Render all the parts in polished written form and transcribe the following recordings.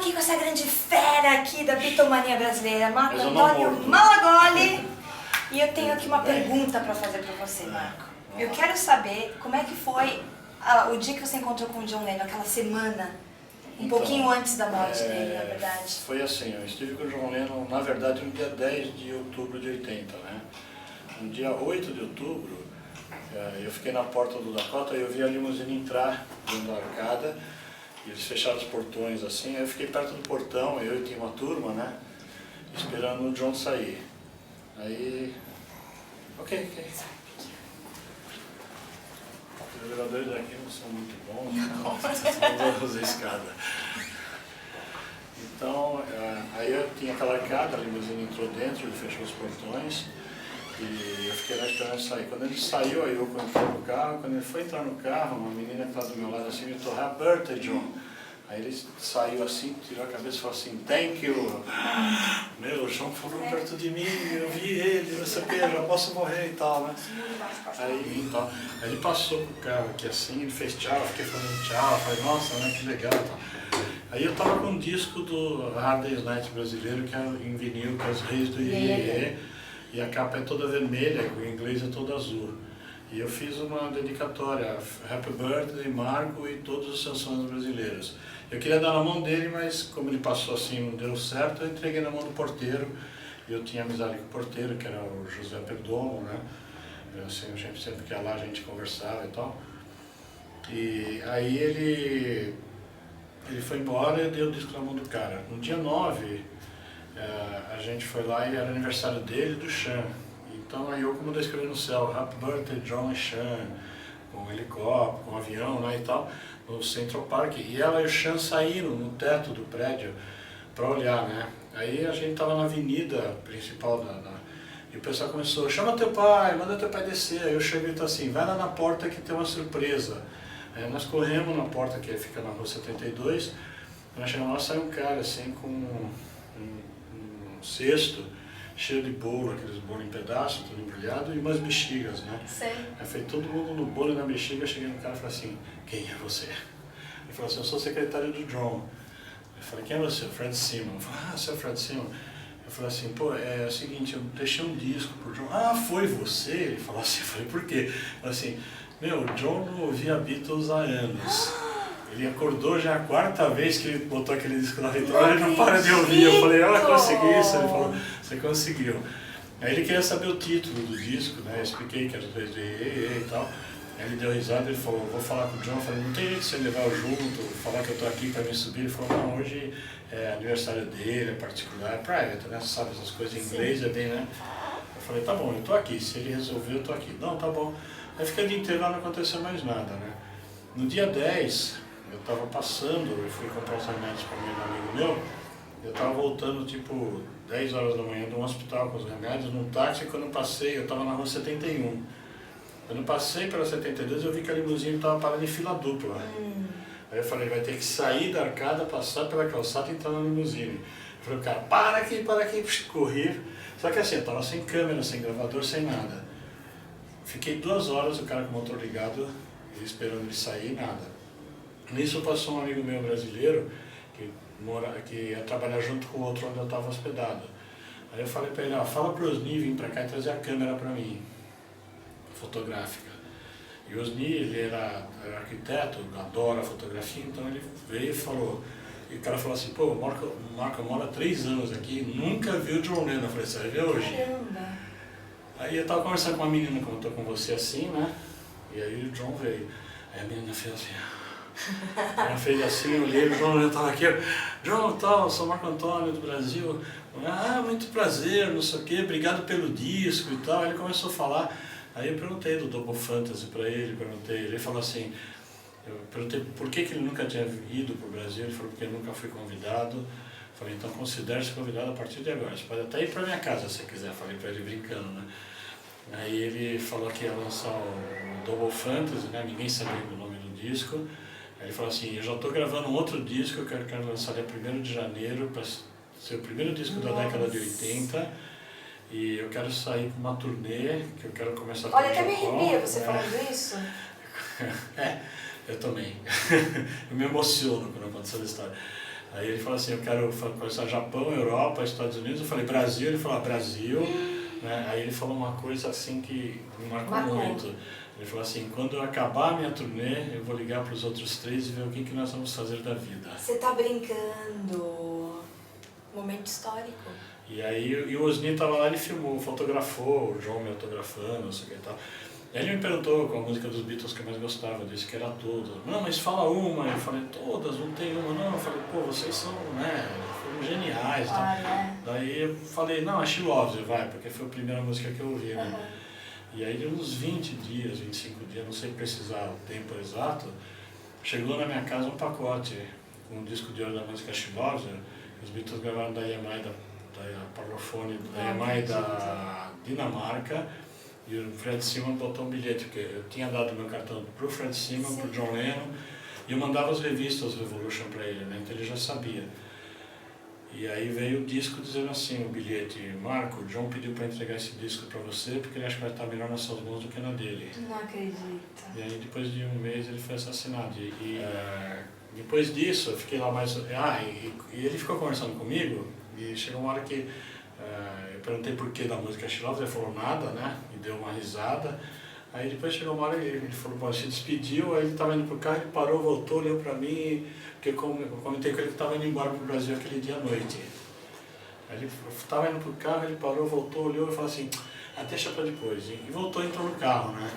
aqui com essa grande fera aqui da bitomania brasileira, Marco Antônio Malagoli. E eu tenho aqui uma pergunta para fazer para você, Marco. Eu quero saber como é que foi o dia que você encontrou com o John Lennon, aquela semana, pouquinho antes da morte dele, na verdade. Foi assim, eu estive com o John Lennon, na verdade, no dia 10 de outubro de 80, né? No dia 8 de outubro, eu fiquei na porta do Dakota e eu vi a limusine entrar dentro da arcada, e eles fecharam os portões assim, aí eu fiquei perto do portão, eu tinha uma turma, né? Esperando o John sair. Aí... Ok. Os elevadores daqui não são muito bons, não vou usar escada. Então, aí eu tinha aquela arcada, a limusine entrou dentro, ele fechou os portões e eu fiquei lá esperando ele sair. Quando ele saiu, aí eu entrei no carro, quando ele foi entrar no carro, uma menina que estava do meu lado assim me gritou, Happy Birthday, John. Aí ele saiu assim, tirou a cabeça e falou assim, thank you. Meu, o João falou perto de mim, eu vi ele, não sei o que, eu já posso morrer e tal, né? Aí ele passou com o carro aqui assim, ele fez tchau, eu fiquei falando tchau, falei, nossa, né, que legal e tal. Aí eu tava com um disco do Hard Day's Night brasileiro, que é em vinil, que é os Reis do Iê, e a capa é toda vermelha, o inglês é todo azul. E eu fiz uma dedicatória, Happy Birthday, Marco e todos os seus fãs brasileiros. Eu queria dar na mão dele, mas como ele passou assim não deu certo, eu entreguei na mão do porteiro. E eu tinha amizade com o porteiro, que era o José Perdomo, né? Assim, sempre que ia lá a gente conversava e tal. E aí ele foi embora e eu dei o disco na mão do cara. No dia 9, a gente foi lá e era aniversário dele e do Sean. Então aí eu, como eu escrevi no céu, Happy Birthday John e Sean, com um helicóptero, com um avião lá e tal, no Central Park. E ela e o Sean saíram no teto do prédio para olhar, né? Aí a gente tava na avenida principal e o pessoal começou, chama teu pai, manda teu pai descer. Aí eu chego e grito assim, vai lá na porta que tem uma surpresa. Aí nós corremos na porta que fica na rua 72, nós chegamos lá, saiu um cara assim com um cesto cheio de bolo, aqueles bolos em pedaços, tudo embrulhado, e umas bexigas, né? Sei. Aí foi todo mundo no bolo e na bexiga, cheguei no cara e falei assim, quem é você? Ele falou assim, eu sou secretário do John. Eu falei, quem é você? Fred Simon. Eu falei, você é o Fred Simon? Eu falei assim, pô, é o seguinte, eu deixei um disco pro John. Ah, foi você? Ele falou assim, eu falei, por quê? Eu falei assim, meu, o John não ouvia Beatles há anos. Ele acordou já a 4ª vez que ele botou aquele disco na vitrola, ele não para de ouvir. Eu falei, ela conseguiu isso? Ele falou, você conseguiu. Aí ele queria saber o título do disco, né? Eu expliquei que era os Reis do Iê e tal. Aí ele deu risada, ele falou, vou falar com o John. Eu falei, não tem jeito de você levar eu junto, falar que eu tô aqui para me subir. Ele falou, não, hoje é aniversário dele, é particular, é private, né? Você sabe essas coisas em inglês, é bem, né? Eu falei, tá bom, eu tô aqui, se ele resolver, eu tô aqui. Não, tá bom. Aí fica o dia inteiro lá, não aconteceu mais nada, né? No dia 10, eu estava passando, eu fui comprar os remédios para um amigo meu, eu estava voltando tipo 10 horas da manhã de um hospital com os remédios, num táxi, e quando eu passei, eu estava na rua 71. Quando eu passei pela 72, eu vi que a limusine estava parada em fila dupla. Aí eu falei, vai ter que sair da arcada, passar pela calçada e entrar na limusine. Eu falei, cara, para aqui, corri. Só que assim, eu estava sem câmera, sem gravador, sem nada. Fiquei 2 horas, o cara com o motor ligado, esperando ele sair, nada. Nisso passou um amigo meu brasileiro que ia trabalhar junto com o outro onde eu estava hospedado. Aí eu falei para ele, fala para o Osni vir para cá e trazer a câmera para mim, fotográfica. E o Osni, ele era arquiteto, adora fotografia, então ele veio e falou, e o cara falou assim, pô, o Marco mora há 3 anos aqui, nunca viu o John Lennon. Eu falei, você vai ver hoje? Caramba! Aí eu estava conversando com uma menina, como eu estou com você assim, né? E aí o John veio. Aí a menina fez assim, ela fez assim, eu olhei, o John estava aqui, John, tal, sou Marco Antônio do Brasil, muito prazer, não sei o quê, obrigado pelo disco e tal. Aí ele começou a falar, aí eu perguntei do Double Fantasy para ele, ele falou assim, eu perguntei por que ele nunca tinha ido para o Brasil, ele falou porque ele nunca foi convidado. Falei, então considere-se convidado a partir de agora, você pode até ir para minha casa se quiser, falei para ele brincando, né? Aí ele falou que ia lançar o Double Fantasy, né? Ninguém sabia o nome do disco. Aí ele falou assim, eu já estou gravando um outro disco, eu quero lançar dia 1º de janeiro, para ser o primeiro disco da década de 80. E eu quero sair para uma turnê, que eu quero começar a Olha, até me arrepia você falando isso. Eu também. Eu me emociono quando acontece essa história. Aí ele falou assim, eu quero conversar Japão, Europa, Estados Unidos. Eu falei Brasil, ele falou Brasil. Né? Aí ele falou uma coisa assim que me marcou muito. Ele falou assim, quando eu acabar a minha turnê, eu vou ligar para os outros 3 e ver o que nós vamos fazer da vida. Você tá brincando. Momento histórico. E aí o Osni tava lá, ele filmou, fotografou, o João me autografando, não sei o que e tal. E aí ele me perguntou qual a música dos Beatles que eu mais gostava, eu disse que era todas. Não, mas fala uma. Eu falei, todas, não tem uma. Não, eu falei, pô, vocês são, né, foram geniais. Tá? Daí eu falei, não, a She Loves You, vai, porque foi a primeira música que eu ouvi, né? E aí uns 20 dias, 25 dias, não sei precisar o tempo exato, chegou na minha casa um pacote com um disco de ouro da música She Loves You, que os Beatles gravaram da EMI, da Parlophone, da EMI da Dinamarca. E o Fred Simon botou um bilhete, porque eu tinha dado meu cartão para o Fred Simon, para o John Lennon, e eu mandava as revistas Revolution para ele, né? Então ele já sabia. E aí veio o disco dizendo assim, o bilhete, Marco, o John pediu para entregar esse disco para você, porque ele acha que vai estar melhor nas suas mãos do que na dele. Não acredito. E aí depois de um mês ele foi assassinado. Depois disso eu fiquei lá mais... e ele ficou conversando comigo, e chegou uma hora que... eu perguntei por que da música She Loves, ele falou nada, né? E deu uma risada. Aí depois chegou uma hora e ele falou, bom, se despediu, aí ele estava indo pro carro, ele parou, voltou, olhou para mim, porque eu comentei com ele que estava indo embora pro Brasil aquele dia à noite. Aí ele estava indo pro carro, ele parou, voltou, olhou e falou assim, deixa para depois. E voltou e entrou no carro, né?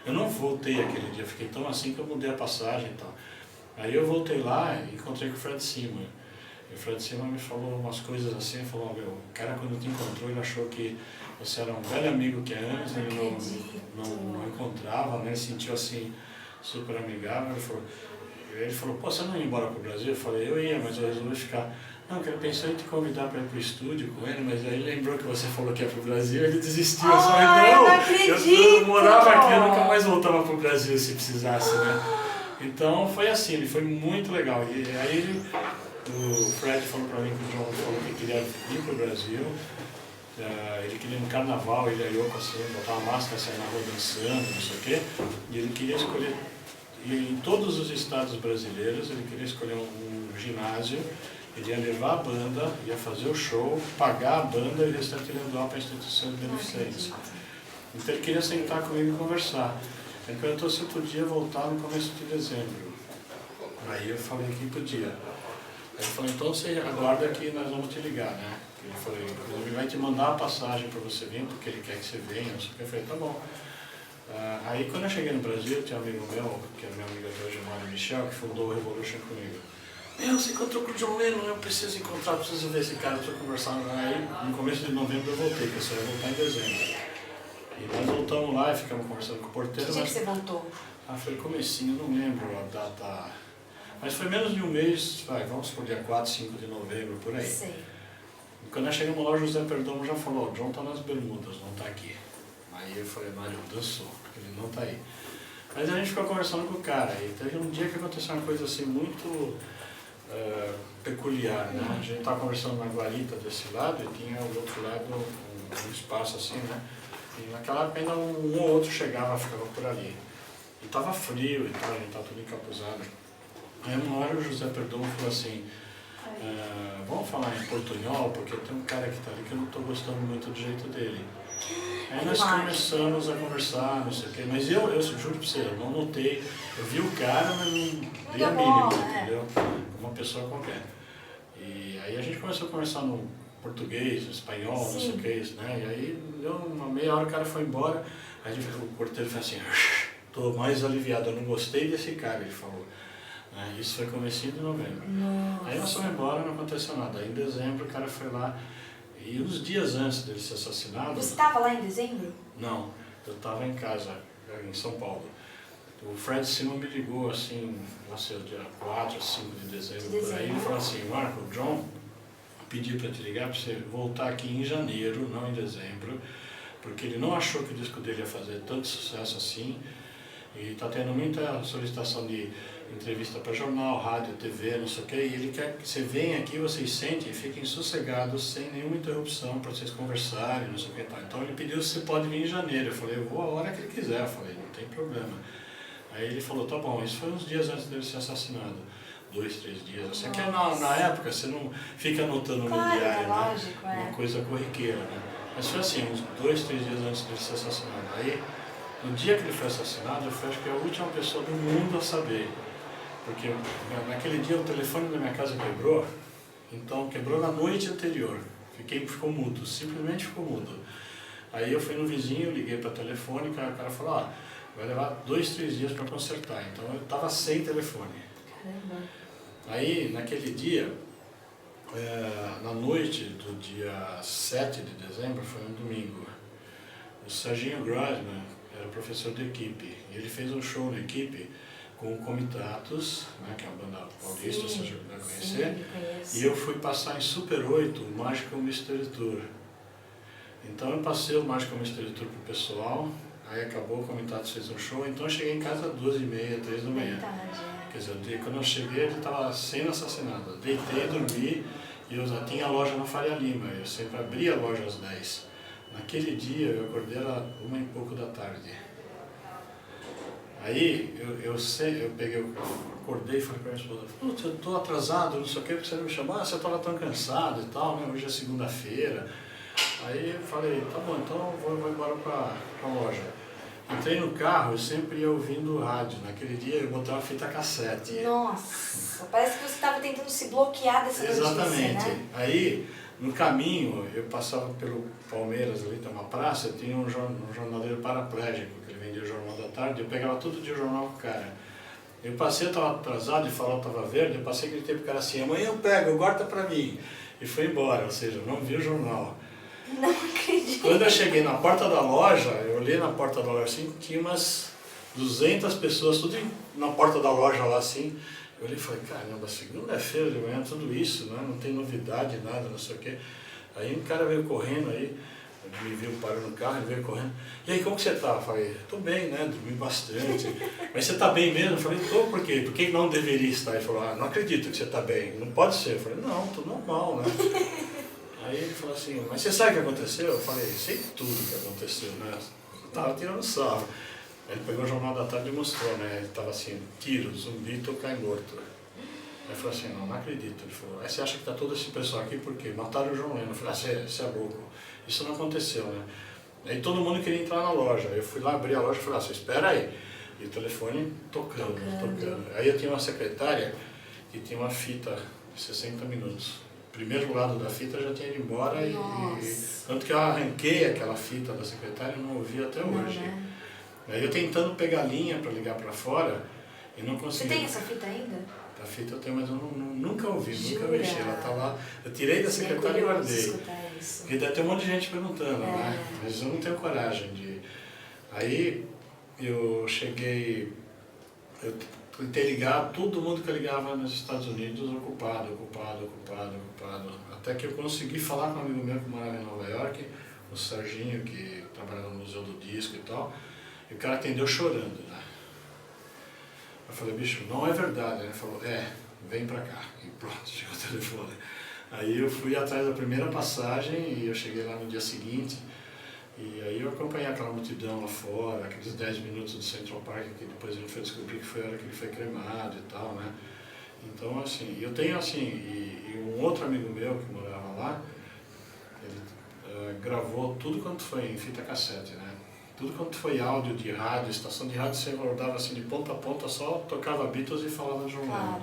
Eu não voltei aquele dia, fiquei tão assim que eu mudei a passagem e tal. Aí eu voltei lá e encontrei com o Fred Simon. E o Fred Simon me falou umas coisas assim, falou, meu, o cara quando te encontrou, ele achou que você era um velho amigo que antes ele não encontrava, né? Ele sentiu assim, super amigável. Ele falou, pô, você não ia embora pro Brasil? Eu falei, eu ia, mas eu resolvi ficar. Não, que ele pensou em te convidar para ir pro estúdio com ele, mas aí ele lembrou que você falou que ia pro Brasil, ele desistiu. Eu falei, não, eu morava aqui, eu nunca mais voltava pro Brasil se precisasse, né? Então foi assim, ele foi muito legal. E aí o Fred falou para mim que o John falou que queria vir pro Brasil. Ele queria no carnaval, ele e a Yoko assim, botar uma máscara, sair na rua dançando, não sei o quê. E ele queria escolher, e em todos os estados brasileiros, ele queria escolher um ginásio, ele ia levar a banda, ia fazer o show, pagar a banda e o restante ele ia doar para instituições beneficentes. Então ele queria sentar comigo e conversar. Ele perguntou se eu podia voltar no começo de dezembro. Aí eu falei que podia. Aí ele falou, então você aguarda que nós vamos te ligar, né? Ele falou, ele vai te mandar a passagem para você vir, porque ele quer que você venha, não sei o que. Eu falei, tá bom. Aí quando eu cheguei no Brasil, tinha um amigo meu, que é meu amigo até hoje, Mário Michel, que fundou o Revolution comigo. Você encontrou com o John Lennon, eu preciso encontrar, preciso ver esse cara, eu estou conversando. Aí no começo de novembro eu voltei, que eu só ia voltar em dezembro. E nós voltamos lá e ficamos conversando com o porteiro. Que dia que você voltou? Foi comecinho, não lembro a data. Mas foi menos de um mês, vamos por dia 4, 5 de novembro, por aí. Sei. E quando nós chegamos lá, o José Perdomo já falou, o John está nas Bermudas, não está aqui. Aí eu falei, Mário, dançou, ele não está aí. Mas a gente ficou conversando com o cara, e teve um dia que aconteceu uma coisa assim muito peculiar, né? A gente estava conversando na guarita desse lado e tinha do outro lado um espaço assim, né? E naquela época ainda um ou outro chegava, ficava por ali. E estava frio e tal, a gente estava tudo encapuzado. Aí uma hora o José Perdomo falou assim, vamos falar em portunhol, porque tem um cara que está ali que eu não estou gostando muito do jeito dele. Aí nós começamos a conversar, não sei o quê, mas eu juro pra você, eu não notei, eu vi o cara, mas não dei a mínima, entendeu? Uma pessoa qualquer. E aí a gente começou a conversar no português, espanhol, não sei o que, né? E aí deu uma meia hora, o cara foi embora, aí o porteiro falou assim, tô mais aliviado, eu não gostei desse cara, ele falou. Isso foi comecinho de novembro. Nossa. Aí nós fomos embora, não aconteceu nada. Aí em dezembro o cara foi lá, e uns dias antes dele ser assassinado... Você estava lá em dezembro? Não, eu estava em casa, em São Paulo. O Fred Simon me ligou assim, não sei, o dia 4, 5 de dezembro, por aí, ele falou assim, Marco, o John pediu para te ligar para você voltar aqui em janeiro, não em dezembro, porque ele não achou que o disco dele ia fazer tanto sucesso assim, e está tendo muita solicitação de entrevista para jornal, rádio, TV, não sei o que, e ele quer que você venha aqui, vocês sentem e fiquem sossegados, sem nenhuma interrupção, para vocês conversarem, não sei o que tal. Então ele pediu se você pode vir em janeiro, eu falei, eu vou a hora que ele quiser, eu falei, não tem problema. Aí ele falou, tá bom, isso foi uns dias antes dele ser assassinado. 2, 3 dias. Assim, que na época você não fica anotando no Claro, diário, né? lógico, Uma coisa corriqueira, né? Mas foi assim, uns 2, 3 dias antes dele ser assassinado. Aí, no dia que ele foi assassinado, eu fui acho que a última pessoa do mundo a saber. Porque naquele dia o telefone da minha casa quebrou, então quebrou na noite anterior. Ficou mudo, simplesmente ficou mudo. Aí eu fui no vizinho, liguei para telefone, o cara falou, vai levar 2, 3 dias para consertar. Então eu estava sem telefone. Caramba. Aí naquele dia, na noite do dia 7 de dezembro, foi um domingo, o Serginho Grossman era professor de equipe. E ele fez um show na equipe com o Comitatus, né, que é uma banda paulista, você já deve conhecer. Sim, e eu fui passar em Super 8 o Magical Mystery Tour. Então eu passei o Magical Mystery Tour pro pessoal, aí acabou, o Comitatus fez um show, então eu cheguei em casa às 2h30, 3 da manhã. Verdade. Quer dizer, quando eu cheguei ele estava sendo assassinado. Eu deitei, dormi e eu já tinha a loja na Faria Lima, eu sempre abria a loja às 10. Naquele dia eu acordei às 1 e pouco da tarde. Aí eu acordei e falei para minha esposa, putz, eu estou atrasado, não sei o que, porque você me chamou, você estava tão cansado e tal, né? Hoje é segunda-feira. Aí eu falei, tá bom, então eu vou embora para a loja. Entrei no carro, eu sempre ia ouvindo rádio. Naquele dia eu botei uma fita cassete. Nossa, parece que você estava tentando se bloquear dessa notícia, Exatamente. né? Aí, no caminho, eu passava pelo Palmeiras, ali tem uma praça, tinha um jornaleiro paraplégico, que ele vendia o Jornal da Tarde, eu pegava todo dia o jornal com o cara. Eu passei, eu estava atrasado, e o farol estava verde, eu passei e gritei pro cara assim, amanhã eu pego, guarda pra mim. E foi embora, ou seja, não vi o jornal. Não acredito. Quando eu cheguei na porta da loja, eu olhei na porta da loja assim, tinha umas 200 pessoas, tudo na porta da loja lá assim. Eu olhei e falei, caramba, segunda-feira de manhã, tudo isso, né? Não tem novidade, nada, não sei o quê. Aí um cara veio correndo aí, me viu, parou no carro, ele veio correndo. E aí, como que você tá? Eu falei, tô bem, né? Dormi bastante. Mas você tá bem mesmo? Eu falei, tô, por quê? Por que não deveria estar? Ele falou, não acredito que você tá bem, não pode ser. Eu falei, não, tô normal, né? Aí ele falou assim, mas você sabe o que aconteceu? Eu falei, sei tudo que aconteceu, né? Eu tava tirando sarro. Aí ele pegou o Jornal da Tarde e mostrou, né? Ele tava assim, tiro, zumbi, tô cai morto. Aí eu falei assim, não acredito. Ele falou, aí você acha que tá todo esse pessoal aqui por quê? Mataram o João Leno. Eu falei, você é louco. Isso não aconteceu, né? Aí todo mundo queria entrar na loja. Eu fui lá, abri a loja e falei, você espera aí. E o telefone tocando. Aí eu tinha uma secretária que tinha uma fita de 60 minutos. O primeiro lado da fita já tinha ido embora e tanto que eu arranquei aquela fita da secretária e não ouvi até hoje. Né? Aí eu tentando pegar a linha para ligar para fora e não consegui. Você tem essa fita ainda? A fita eu tenho, mas eu nunca ouvi, Jura? nunca mexi. Ela tá lá, eu tirei da secretária e guardei. Isso. Porque deve ter um monte de gente perguntando, né? Mas eu não tenho coragem de... Aí eu cheguei, eu tentei ligar, todo mundo que eu ligava nos Estados Unidos, ocupado. Até que eu consegui falar com um amigo meu que morava em Nova York, o Serginho, que trabalhava no Museu do Disco e tal, e o cara atendeu chorando, né? Eu falei, bicho, não é verdade. Ele falou, vem pra cá. E pronto, chegou o telefone. Aí eu fui atrás da primeira passagem e eu cheguei lá no dia seguinte. E aí eu acompanhei aquela multidão lá fora, aqueles 10 minutos do Central Park, que depois a gente foi descobrir que foi a hora que ele foi cremado e tal, né? Então, assim, eu tenho assim, e um outro amigo meu que morava lá, ele gravou tudo quanto foi em fita cassete, né? Tudo quanto foi áudio de rádio, estação de rádio, você rodava assim de ponta a ponta, só tocava Beatles e falava no jornal.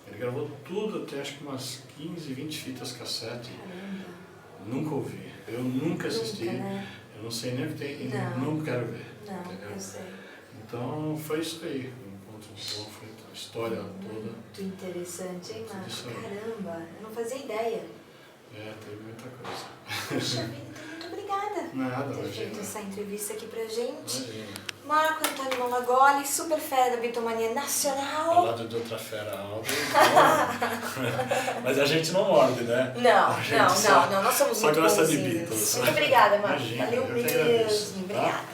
Ele gravou tudo, até acho que umas 15, 20 fitas cassete. Caramba. Nunca ouvi, eu nunca assisti, né? eu não sei nem o que tem e não quero ver. Não, entendeu? eu sei. Então foi isso aí, o encontro bom, foi a história toda. Muito interessante, hein, Marco? Isso aí. Caramba, eu não fazia ideia. Teve muita coisa. Puxa vida, então muito obrigada Nada, por ter feito imagina. essa entrevista aqui pra gente. Imagina. Marco Antônio Malagoli, super fera da Bitomania Nacional. Ao lado de outra fera alta. Mas a gente não morde, né? Não, nós somos só muito gosta de bonzinhos. Beatles. Muito obrigada, Marco. Imagina, Valeu eu que agradeço, mesmo, tá? obrigada.